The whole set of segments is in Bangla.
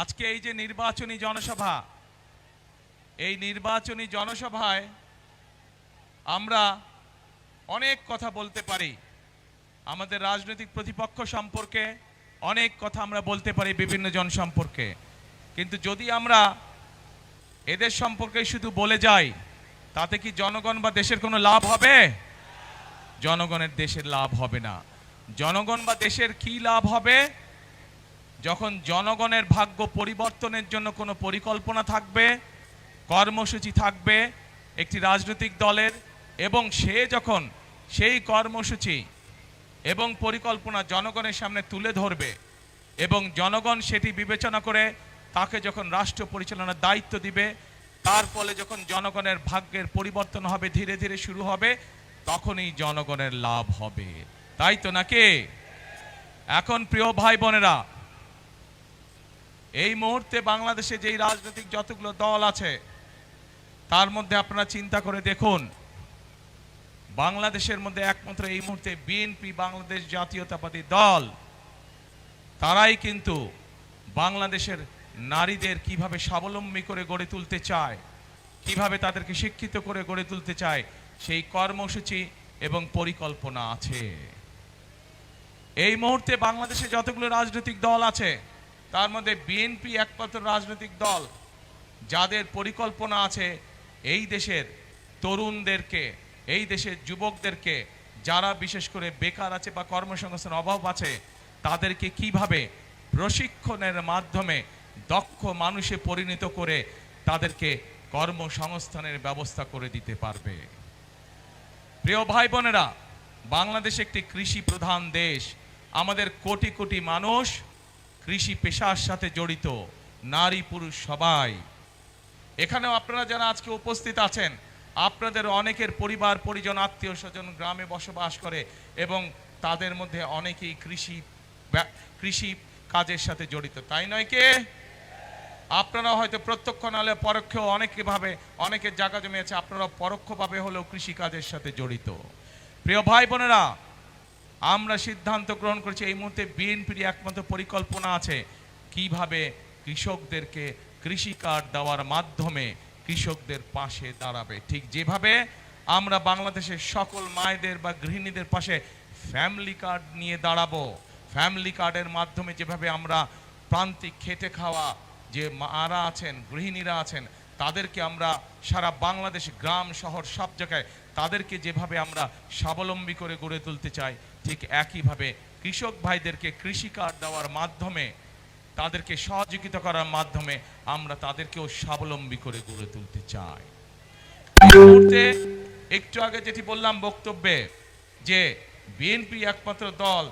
আজকে এই যে নির্বাচনী জনসভা, এই নির্বাচনী জনসভায় আমরা অনেক কথা বলতে পারি, আমাদের রাজনৈতিক প্রতিপক্ষ সম্পর্কে অনেক কথা আমরা বলতে পারি, বিভিন্ন জন সম্পর্কে। কিন্তু যদি আমরা এদের সম্পর্কে শুধু বলে যাই, তাতে কি জনগণ বা দেশের কোনো লাভ হবে? জনগণের দেশের লাভ হবে না। জনগণ বা দেশের কি লাভ হবে? যখন জনগণের ভাগ্য পরিবর্তনের জন্য কোনো পরিকল্পনা থাকবে, কর্মসূচি থাকবে একটি রাজনৈতিক দলের, এবং সে যখন সেই কর্মসূচি এবং পরিকল্পনা জনগণের সামনে তুলে ধরবে এবং জনগণ সেটি বিবেচনা করে তাকে যখন রাষ্ট্র পরিচালনার দায়িত্ব দিবে, তার ফলে যখন জনগণের ভাগ্যের পরিবর্তন হবে, ধীরে ধীরে শুরু হবে, তখনই জনগণের লাভ হবে। তাই তো নাকি? এখন প্রিয় ভাই বোনেরা, এই মুহূর্তে বাংলাদেশে যেই রাজনৈতিক যতগুলো দল আছে, তার মধ্যে আপনারা চিন্তা করে দেখুন, বাংলাদেশের মধ্যে একমাত্র এই মুহূর্তে বিএনপি, বাংলাদেশ জাতীয়তাবাদী দল, তারাই কিন্তু বাংলাদেশের নারীদের কিভাবে স্বাবলম্বী করে গড়ে তুলতে চায়, কিভাবে তাদেরকে শিক্ষিত করে গড়ে তুলতে চায়, সেই কর্মসূচি এবং পরিকল্পনা আছে। এই মুহূর্তে বাংলাদেশে যতগুলো রাজনৈতিক দল আছে, তার মধ্যে বিএনপি একমাত্র রাজনৈতিক দল যাদের পরিকল্পনা আছে এই দেশের তরুণদেরকে, এই দেশের যুবকদেরকে, যারা বিশেষ করে বেকার আছে বা কর্মসংস্থানের অভাব আছে, তাদেরকে কিভাবে প্রশিক্ষণের মাধ্যমে দক্ষ মানুষে পরিণত করে তাদেরকে কর্মসংস্থানের ব্যবস্থা করে দিতে পারবে। প্রিয় ভাই বোনেরা, বাংলাদেশ একটি কৃষি প্রধান দেশ। আমাদের কোটি কোটি মানুষ কৃষি পেশার সাথে জড়িত, নারী পুরুষ সবাই। এখানেও আপনারা যারা আজকে উপস্থিত আছেন, আপনাদের অনেকের পরিবার পরিজন, আত্মীয় স্বজন গ্রামে বসবাস করে এবং তাদের মধ্যে অনেকেই কৃষি কাজের সাথে জড়িত, তাই নয় কে? আপনারা হয়তো প্রত্যক্ষ নাহলে পরোক্ষ অনেকভাবে অনেকের জায়গা জমি আছে, আপনারা পরোক্ষভাবে হলেও কৃষি কাজের সাথে জড়িত। প্রিয় ভাই বোনেরা, আমরা সিদ্ধান্ত গ্রহণ করেছি এই মুহূর্তে বিএনপির একমাত্র পরিকল্পনা আছে কিভাবে কৃষকদেরকে কৃষি কার্ড দেওয়ার মাধ্যমে কৃষকদের পাশে দাঁড়াবে। ঠিক যেভাবে আমরা বাংলাদেশের সকল মায়েদের বা গৃহিণীদের পাশে ফ্যামিলি কার্ড নিয়ে দাঁড়াবো, ফ্যামিলি কার্ডের মাধ্যমে যেভাবে আমরা প্রান্তিক খেটে খাওয়া যে মারা আছেন, গৃহিণীরা আছেন, তাদেরকে আমরা সারা বাংলাদেশ গ্রাম শহর সব জায়গায় তাদেরকে যেভাবে আমরা স্বাবলম্বী করে গড়ে তুলতে চাই, ঠিক একইভাবে কৃষক ভাইদেরকে কৃষি কার্ড দেওয়ার মাধ্যমে, তাদেরকে সহযোগিতা করার মাধ্যমে আমরা তাদেরকেও স্বাবলম্বী করে গড়ে তুলতে চাই। এই মুহূর্তে একটু আগে যেটি বললাম বক্তব্যে, যে বিএনপি একমাত্র দল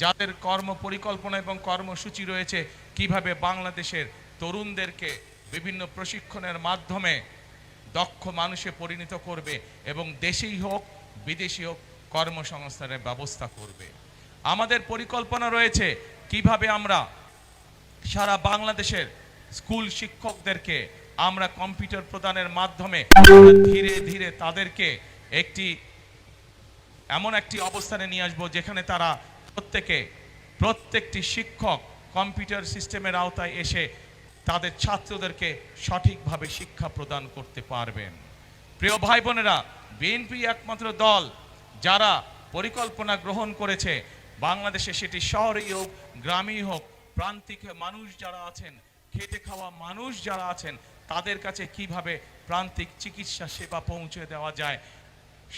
যাদের কর্ম পরিকল্পনা এবং কর্মসূচি রয়েছে কিভাবে বাংলাদেশের তরুণদেরকে বিভিন্ন প্রশিক্ষণের মাধ্যমে দক্ষ মানুষে পরিণত করবে এবং দেশেই হোক বিদেশি হোক কর্মসংস্থানের ব্যবস্থা করবে। আমাদের পরিকল্পনা রয়েছে কিভাবে আমরা সারা বাংলাদেশের স্কুল শিক্ষকদেরকে আমরা কম্পিউটার প্রদানের মাধ্যমে ধীরে ধীরে তাদেরকে এমন একটি অবস্থানে নিয়ে আসবো যেখানে তারা প্রত্যেকটি শিক্ষক কম্পিউটার সিস্টেমের আওতায় এসে তাদের ছাত্রদেরকে সঠিকভাবে শিক্ষা প্রদান করতে পারবেন। প্রিয় ভাই বোনেরা, বিএনপি একমাত্র দল যারা পরিকল্পনা গ্রহণ করেছে বাংলাদেশে, সেটি শহরেই হোক গ্রামেই হোক, প্রান্তিক মানুষ যারা আছেন, খেটে খাওয়া মানুষ যারা আছেন, তাদের কাছে কিভাবে প্রান্তিক চিকিৎসা সেবা পৌঁছে দেওয়া যায়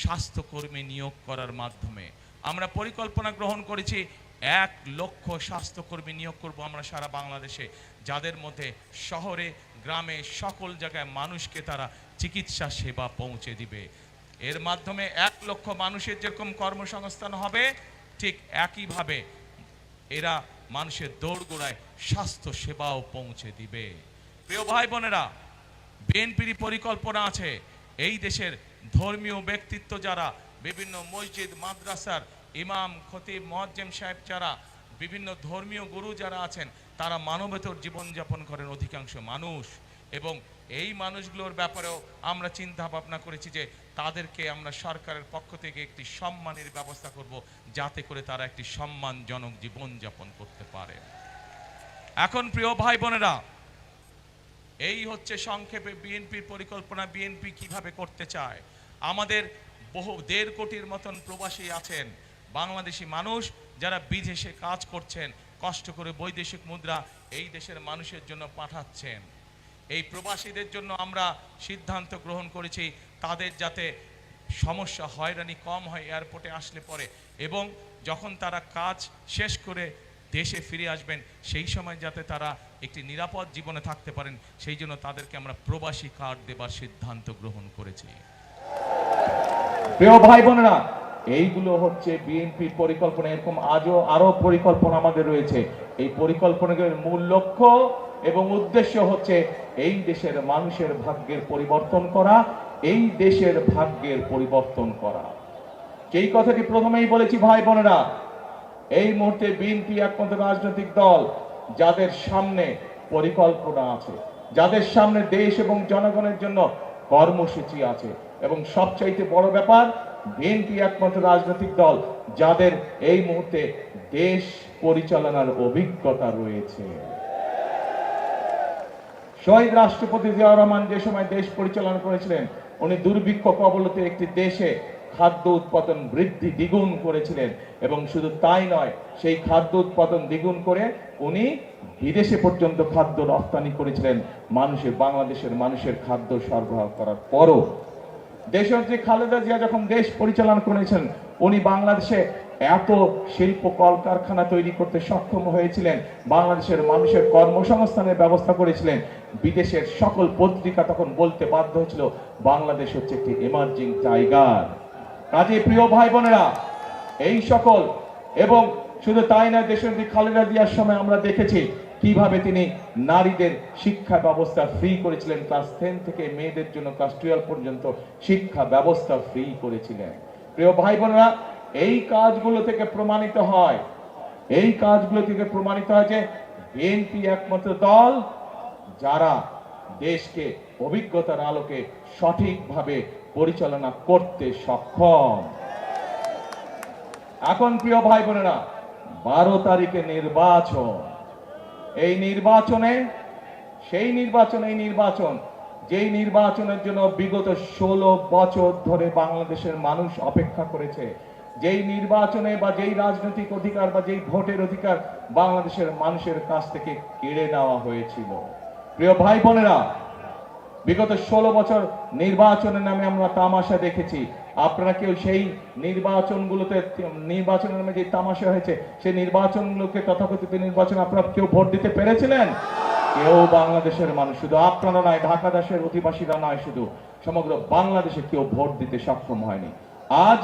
স্বাস্থ্যকর্মী নিয়োগ করার মাধ্যমে। আমরা পরিকল্পনা গ্রহণ করেছি 1 লক্ষ স্বাস্থ্যকর্মী নিয়োগ করব আমরা সারা বাংলাদেশে, যাদের মধ্যে শহরে গ্রামে সকল জায়গায় মানুষকে তারা চিকিৎসা সেবা পৌঁছে দিবে। এর মাধ্যমে 1 লক্ষ মানুষের যেরকম কর্মসংস্থান হবে, ঠিক একইভাবে এরা মানুষের দোরগোড়ায় স্বাস্থ্য সেবাও পৌঁছে দিবে। প্রিয় ভাই বোনেরা, বিএনপির পরিকল্পনা আছে এই দেশের ধর্মীয় ব্যক্তিত্ব যারা, বিভিন্ন মসজিদ মাদ্রাসার ইমাম খতিব মুয়াজ্জিম সাহেব, যারা বিভিন্ন ধর্মীয় গুরু যারা আছেন, তারা মানবেতর জীবনযাপন করেন অধিকাংশ মানুষ, এবং এই মানুষগুলোর ব্যাপারেও আমরা চিন্তা ভাবনা করেছি যে তাদেরকে আমরা সরকারের পক্ষ থেকে একটি সম্মানের ব্যবস্থা করব, যাতে করে তারা একটি সম্মানজনক জীবনযাপন করতে পারে। এখন প্রিয় ভাই বোনেরা, এই হচ্ছে সংক্ষেপে বিএনপির পরিকল্পনা, বিএনপি কিভাবে করতে চায়। আমাদের বহু 1.5 কোটির মতন প্রবাসী আছেন, বাংলাদেশি মানুষ যারা বিদেশে কাজ করছেন, কষ্ট করে বৈদেশিক মুদ্রা এই দেশের মানুষের জন্য পাঠাচ্ছেন। এই প্রবাসীদের জন্য আমরা সিদ্ধান্ত গ্রহণ করেছি তাদের যাতে সমস্যা হয়রানি কম হয় এয়ারপোর্টে আসলে পরে, এবং যখন তারা কাজ শেষ করে দেশে ফিরে আসবেন সেই সময় যাতে তারা একটি নিরাপদ জীবনে থাকতে পারেন, সেই জন্য তাদেরকে আমরা প্রবাসী কার্ড দেবার সিদ্ধান্ত গ্রহণ করেছি। প্রিয় ভাই বোনেরা, এইগুলো হচ্ছে বিএনপির পরিকল্পনা। এরকম আরো পরিকল্পনা আমাদের রয়েছে। এই পরিকল্পনার মূল লক্ষ্য এবং উদ্দেশ্য হচ্ছে এই দেশের মানুষের ভাগ্যের পরিবর্তন করা, এই দেশের ভাগ্যের পরিবর্তন করা। যেই কথাটি প্রথমেই বলেছি ভাই বোনেরা, এই মুহূর্তে বিএনপি একমাত্র রাজনৈতিক দল যাদের সামনে পরিকল্পনা আছে, যাদের সামনে দেশ এবং জনগণের জন্য কর্মসূচি আছে, এবং সবচাইতে বড় ব্যাপার, বিএনপি একমাত্র রাজনৈতিক দল যাদের এই মুহূর্তে দেশ পরিচালনার অভিজ্ঞতা রয়েছে। শহীদ রাষ্ট্রপতি জিয়াউর রহমান যে সময় দেশ পরিচালনা করেছিলেন, উনি দুর্ভিক্ষ কবলিত একটি দেশে খাদ্য উৎপাদন বৃদ্ধি দ্বিগুণ করেছিলেন, এবং শুধু তাই নয়, সেই খাদ্য উৎপাদন দ্বিগুণ করে উনি বিদেশে পর্যন্ত খাদ্য রপ্তানি করেছিলেন। বাংলাদেশের মানুষের খাদ্য সরবরাহ করার পরও দেশনেত্রী খালেদা জিয়া যখন দেশ পরিচালনা করেছেন, উনি বাংলাদেশে এত শিল্প কলকারখানা তৈরি করতে সক্ষম হয়েছিলেন, বাংলাদেশের মানুষের কর্মসংস্থানের ব্যবস্থা করেছিলেন। বিদেশের সকল পত্রিকা তখন বলতে বাধ্য হয়েছিল বাংলাদেশ হচ্ছে একটি এমার্জিং টাইগার। কাজে প্রিয় ভাই বোনেরা, এই সকল, এবং শুধু তাই না, দেশনেত্রী খালেদা জিয়ার সময় আমরা দেখেছি কিভাবে তিনি নারীদের শিক্ষা ব্যবস্থা ফ্রি করেছিলেন। ক্লাস 10 থেকে মেয়েদের জন্য ক্লাস 12 পর্যন্ত শিক্ষা ব্যবস্থা ফ্রি করেছিলেন। প্রিয় ভাই বোনেরা, এই কাজগুলো থেকে প্রমাণিত হয় যে বিএনপি একমাত্র দল যারা দেশকে অভিজ্ঞতার আলোকে সঠিকভাবে পরিচালনা করতে সক্ষম। এখন প্রিয় ভাই বোনেরা, 12 তারিখে নির্বাচন। এই নির্বাচন যেই নির্বাচনের জন্য বিগত 16 বছর ধরে বাংলাদেশের মানুষ অপেক্ষা করেছে, যেই নির্বাচনে বা যেই রাজনৈতিক অধিকার বা যেই ভোটের অধিকার বাংলাদেশের মানুষের কাছ থেকে কেড়ে নেওয়া হয়েছিল। প্রিয় ভাই বোনেরা, বিগত 16 বছর নির্বাচনের নামে আমরা তামাশা দেখেছি। আপনারা কেউ সেই নির্বাচনের নামে যে তামাশা হয়েছে, সেই নির্বাচনগুলোকে, তথাকথিত নির্বাচন, আপনারা কেউ ভোট দিতে পেরেছিলেন? কেউ বাংলাদেশের মানুষ, শুধু আপনারা নয়, ঢাকা দেশের অধিবাসীরা নয়, শুধু সমগ্র বাংলাদেশে কেউ ভোট দিতে সক্ষম হয়নি। আজ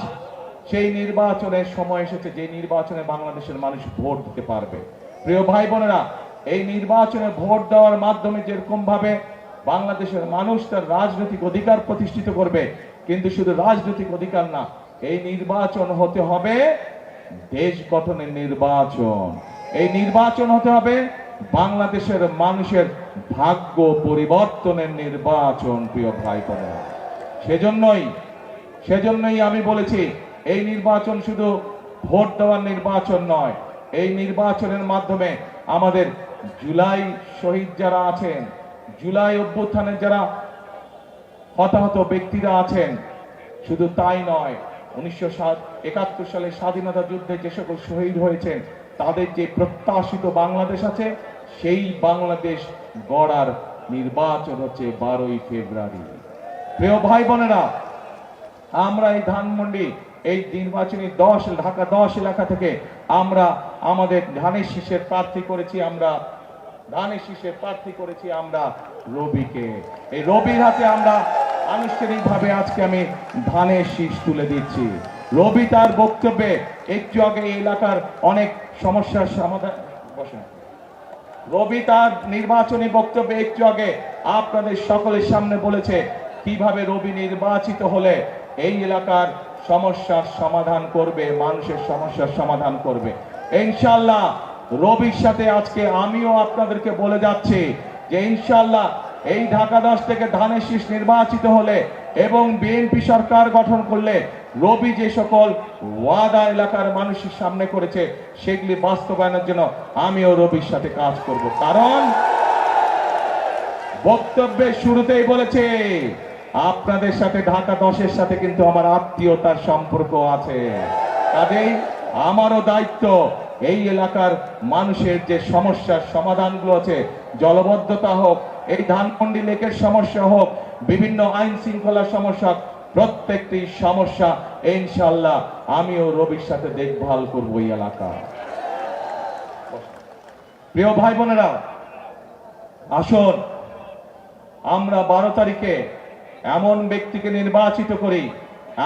সেই নির্বাচনের সময় এসেছে, যে নির্বাচনে বাংলাদেশের মানুষ ভোট দিতে পারবে। প্রিয় ভাই বোনেরা, এই নির্বাচনে ভোট দেওয়ার মাধ্যমে যেরকম ভাবে বাংলাদেশের মানুষ তার রাজনৈতিক অধিকার প্রতিষ্ঠিত করবে, কিন্তু শুধু রাজনৈতিক অধিকার না, এই নির্বাচন হতে হবে দেশ গঠনের নির্বাচন। এই নির্বাচন হতে হবে বাংলাদেশের মানুষের ভাগ্য পরিবর্তনের নির্বাচন। প্রিয় ভাই বোনেরা, সেজন্যই আমি বলেছি, এই নির্বাচন শুধু ভোট দেওয়ার নির্বাচন নয়। এই নির্বাচনের মাধ্যমে আমাদের জুলাই শহীদ যারা আছেন, জুলাই অভ্যুত্থানের যারা হতাহত ব্যক্তিরা আছেন, শুধু তাই নয়, 1971 সালে স্বাধীনতা যুদ্ধে যে সকল শহীদ হয়েছেন, তাদের যে প্রত্যাশিত বাংলাদেশ আছে, সেই বাংলাদেশ গড়ার নির্বাচন হচ্ছে 12ই ফেব্রুয়ারি। প্রিয় ভাই বোনেরা, আমরা এই ধানমন্ডি, এই নির্বাচনী ঢাকা 10 এলাকা থেকে আমরা আমাদের ধানের শীষের প্রার্থী করেছি আমরা রবিকে। এই রবির হাতে আমরা আনুষ্ঠানিকভাবে আজকে আমি ধানের শীষ তুলে দিচ্ছি। রবি তার বক্তব্যে একটু আগে এই এলাকার অনেক সমস্যার সমাধান, রবি তার নির্বাচনী বক্তব্যে একটু আগে আপনাদের সকলের সামনে বলেছে কিভাবে রবি নির্বাচিত হলে এই এলাকার সমস্যার সমাধান করবে, মানুষের সমস্যার সমাধান করবে। ইনশাআল্লাহ রবির সাথে আজকে আমিও আপনাদেরকে বলে যাচ্ছি যে ইনশাআল্লাহ এই ঢাকা 10 থেকে ধানের শীষ নির্বাচিত হলে এবং বিএনপি সরকার গঠন করলে রবি যে সকল ওয়াদা এলাকার মানুষের সামনে করেছে সেগুলি বাস্তবায়নের জন্য আমিও রবির সাথে কাজ করব। কারণ বক্তব্যের শুরুতেই বলেছে আপনাদের সাথে ঢাকা 10-এর সাথে কিন্তু আমার আত্মীয়তার সম্পর্ক আছে। কাজেই আমারও দায়িত্ব এই এলাকার মানুষের যে সমস্যার সমাধানগুলো আছে, জলবদ্ধতা হোক, এই ধানমন্ডি লেকের সমস্যা হোক, বিভিন্ন আইন শৃঙ্খলার সমস্যা, প্রত্যেকটি সমস্যা ইনশাআল্লাহ আমিও রবির সাথে দেখভাল করব এই এলাকা। প্রিয় ভাই বোনেরা, আসুন আমরা 12 তারিখে এমন ব্যক্তিকে নির্বাচিত করি,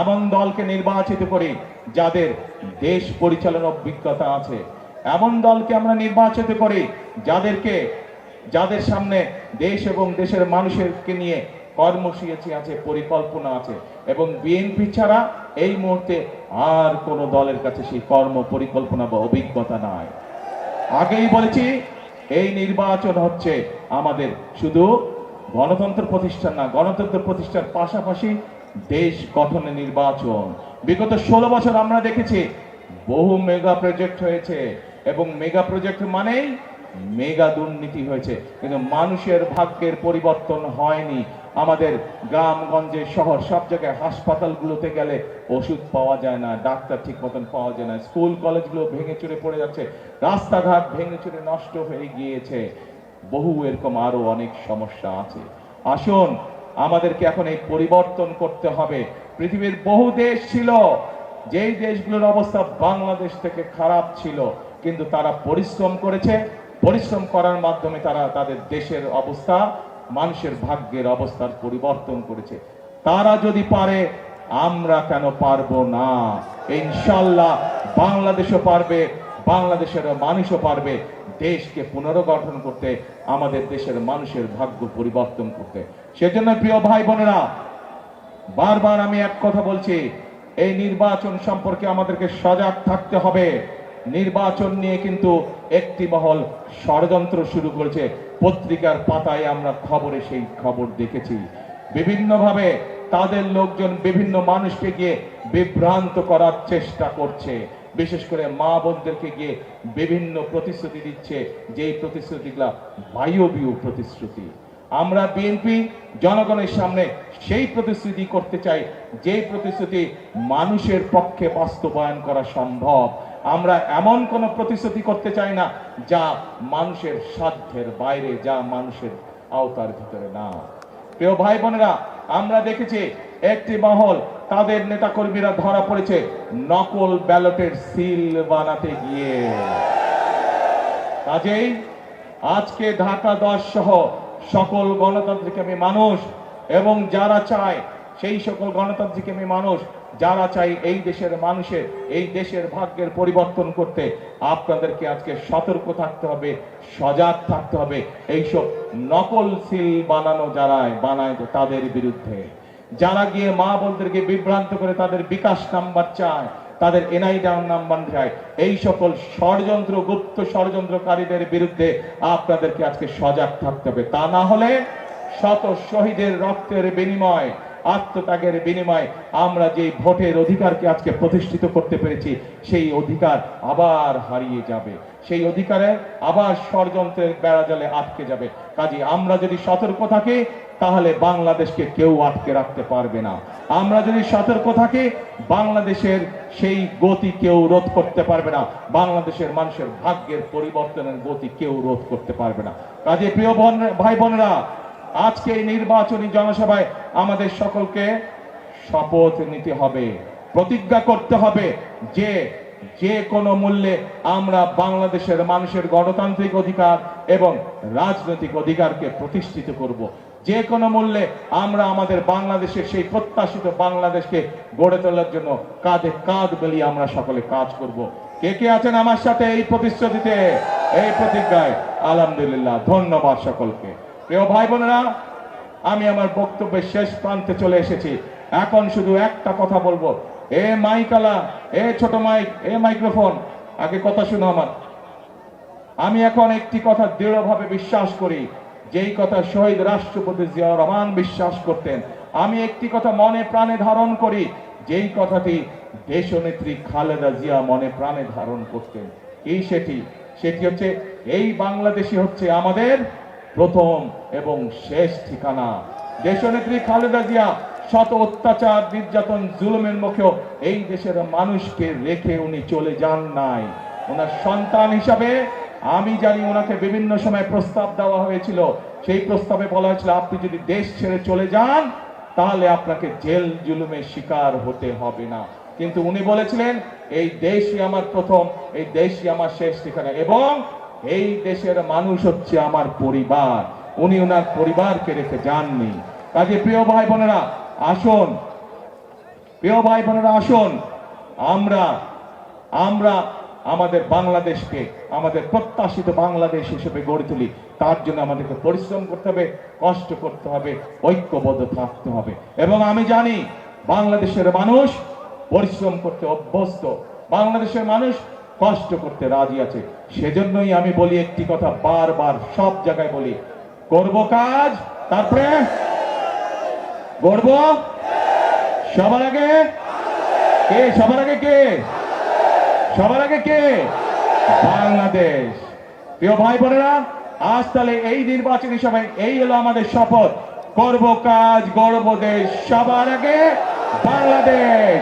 এমন দলকে নির্বাচিত করি যাদের দেশ পরিচালনার অভিজ্ঞতা আছে, এমন দলকে আমরা নির্বাচিত করি যাদের সামনে দেশ এবং দেশের মানুষেরকে নিয়ে কর্মসূচি আছে, পরিকল্পনা আছে। এবং বিএনপি ছাড়া এই মুহূর্তে আর কোন দলের কাছে সেই কর্ম পরিকল্পনা বা অভিজ্ঞতা নাই। আগেই বলেছি, এই নির্বাচন হচ্ছে আমাদের শুধু গণতন্ত্র প্রতিষ্ঠান না, গণতন্ত্র প্রতিষ্ঠার পাশাপাশি দেশ গঠনের নির্বাচন। বিগত 16 বছর আমরা দেখেছি বহু মেগা প্রজেক্ট হয়েছে, এবং মেগা প্রজেক্ট মানেই মেগা দুর্নীতি হয়েছে, কিন্তু মানুষের ভাগ্যের পরিবর্তন হয়নি। আমাদের গ্রামগঞ্জে শহর সব জায়গায় হাসপাতালগুলোতে গেলে ওষুধ পাওয়া যায় না, ডাক্তার ঠিক মতন পাওয়া যায় না, স্কুল কলেজগুলো ভেঙে চুরে পড়ে যাচ্ছে, রাস্তাঘাট ভেঙে চুরে নষ্ট হয়ে গিয়েছে, বহু এরকম আরো অনেক সমস্যা আছে। আসুন আমাদেরকে এখন এই পরিবর্তন করতে হবে। পৃথিবীর বহু দেশ ছিল যেই দেশগুলোর অবস্থা বাংলাদেশ থেকে খারাপ ছিল, কিন্তু তারা পরিশ্রম করেছে, পরিশ্রম করার মাধ্যমে তারা তাদের দেশের অবস্থা, মানুষের ভাগ্যের অবস্থার পরিবর্তন করেছে। তারা যদি পারে, আমরা কেন পারবো না? ইনশাআল্লাহ বাংলাদেশও পারবে, বাংলাদেশের মানুষও পারবে দেশকে পুনর্গঠন করতে, আমাদের দেশের মানুষের ভাগ্য পরিবর্তন করতে। সেজন্য প্রিয় ভাই বোনেরা, বারবার আমি এক কথা বলছি, এই নির্বাচন সম্পর্কে আমাদেরকে সজাগ থাকতে হবে। নির্বাচন নিয়ে কিন্তু একটি মহল ষড়যন্ত্র শুরু করেছে। পত্রিকার পাতায় আমরা খবরে সেই খবর দেখেছি। বিভিন্নভাবে তাদের লোকজন বিভিন্ন মানুষকে গিয়ে বিভ্রান্ত করার চেষ্টা করছে, বিশেষ করে মা বোনদেরকে গিয়ে বিভিন্ন প্রতিশ্রুতি দিচ্ছে, যেই প্রতিশ্রুতিগুলা বায়বীয় প্রতিশ্রুতি। আমরা বিএনপি জনগণের সামনে সেই প্রতিশ্রুতি করতে চাই যেই প্রতিশ্রুতি মানুষের পক্ষে বাস্তবায়ন করা সম্ভব। আমরা এমন কোন প্রতিশ্রুতি করতে চাই না যা মানুষের সাধ্যের বাইরে, যা মানুষের আওতার ভিতরে না। প্রিয় ভাই বোনেরা, আমরা দেখেছি একটি মহল, তাদের নেতাকর্মীরা ধরা পড়েছে নকল ব্যালটের সিল বানাতে গিয়ে। কাজেই আজকে ঢাকা 10 সহ সকল গণতান্ত্রিকামী মানুষ এবং যারা চায়, সেই সকল গণতান্ত্রিকামী মানুষ যারা চাই এই দেশের মানুষের, এই দেশের ভাগ্যের পরিবর্তন করতে, আপনাদেরকে আজকে সতর্ক থাকতে হবে, সজাগ থাকতে হবে এইসব নকল সিল বানানো যারা বানায় তাদের বিরুদ্ধে। যারা গিয়ে মা বোনদেরকে বিভ্রান্ত করে তাদের বিকাশ নাম্বার চায়, তাদের এনআইডি নাম্বার চায়, এই সকল ষড়যন্ত্র, গুপ্ত ষড়যন্ত্রকারীদের বিরুদ্ধে আপনাদেরকে আজকে সজাগ থাকতে হবে। তা না হলে শত শহীদের রক্তের বিনিময়, আত্মত্যাগের বিনিময় আমরা যে ভোটের অধিকারকে আজকে প্রতিষ্ঠিত করতে পেরেছি, সেই অধিকার আবার হারিয়ে যাবে, সেই অধিকারে আবার ষড়যন্ত্রের বেড়াজালে আটকে যাবে। কাজে আমরা যদি সতর্ক থাকি তাহলে বাংলাদেশকে কেউ আটকে রাখতে পারবে না। আমরা যদি সতর্ক থাকি বাংলাদেশের সেই গতি কেউ রোধ করতে পারবে না, বাংলাদেশের মানুষের ভাগ্যের পরিবর্তনের গতি কেউ রোধ করতে পারবে না। কাজে প্রিয় ভাই বোনেরা, আজকে এই নির্বাচনী জনসভায় আমাদের সকলকে শপথ নিতে হবে, প্রতিজ্ঞা করতে হবে যে যে কোনো মূল্যে আমরা বাংলাদেশের মানুষের গণতান্ত্রিক অধিকার এবং রাজনৈতিক অধিকারকে প্রতিষ্ঠিত করব। যে কোনো মূল্যে আমরা আমাদের বাংলাদেশের সেই প্রত্যাশিত বাংলাদেশকে গড়ে তোলার জন্য কাঁধে কাঁধ মিলিয়ে আমরা সকলে কাজ করব। কে কে আছেন আমার সাথে এই প্রতিশ্রুতিতে, এই প্রতিজ্ঞায়? আলহামদুলিল্লাহ, ধন্যবাদ সকলকে। প্রিয় ভাই বোনেরা, আমি আমার বক্তব্যের শেষ প্রান্তে চলে এসেছি। এখন শুধু একটা কথা বলবো, এ মাইকালা, এ ছোট মাইক, এ মাইক্রোফোন, আগে কথা শুনো আমার। আমি এখন একটি কথা দৃঢ়ভাবে বিশ্বাস করি, যেই কথা শহীদ রাষ্ট্রপতি জিয়াউর রহমান বিশ্বাস করতেন। আমি একটি কথা মনে প্রাণে ধারণ করি, যেই কথাটি দেশনেত্রী খালেদা জিয়া মনে প্রাণে ধারণ করতেন। এই সেটি হচ্ছে এই বাংলাদেশই হচ্ছে আমাদের প্রথম এবং শেষ ঠিকানা। দেশনেত্রী খালেদা জিয়া শত অত্যাচার, নির্যাতন, জুলুমের মুখেও এই দেশের মানুষকে রেখে উনি চলে যান নাই। ওনার সন্তান হিসাবে আমি জানি ওনাকে বিভিন্ন সময় প্রস্তাব দেওয়া হয়েছিল। সেই প্রস্তাবে বলা হয়েছিল আপনি যদি দেশ ছেড়ে চলে যান তাহলে আপনাকে জেল জুলুমের শিকার হতে হবে না, কিন্তু উনি বলেছিলেন এই দেশই আমার প্রথম, এই দেশই আমার শেষ ঠিকানা এবং এই দেশের মানুষ হচ্ছে আমার পরিবার। উনি ওনার পরিবারকে রেখে যাননি। কাজে প্রিয় ভাই বোনেরা আসুন, আসুন আমরা আমাদের বাংলাদেশকে আমাদের প্রত্যাশিত বাংলাদেশ হিসেবে গড়ে তুলি। তার জন্য আমাদেরকে পরিশ্রম করতে হবে, কষ্ট করতে হবে, ঐক্যবদ্ধ থাকতে হবে। এবং আমি জানি বাংলাদেশের মানুষ পরিশ্রম করতে অভ্যস্ত, বাংলাদেশের মানুষ কষ্ট করতে রাজি আছে। সেজন্যই আমি বলি একটি কথা, বারবার সব জায়গায় বলি, করব কাজ, তারপরে গড়ব সবার আগে কে? সবার আগে কে? সবার আগে কে? বাংলাদেশ। প্রিয় ভাই বোনেরা, আজ তাহলে এই নির্বাচনী সভায় এই হলো আমাদের শপথ, করব কাজ, গড়ব দেশ, সবার আগে বাংলাদেশ।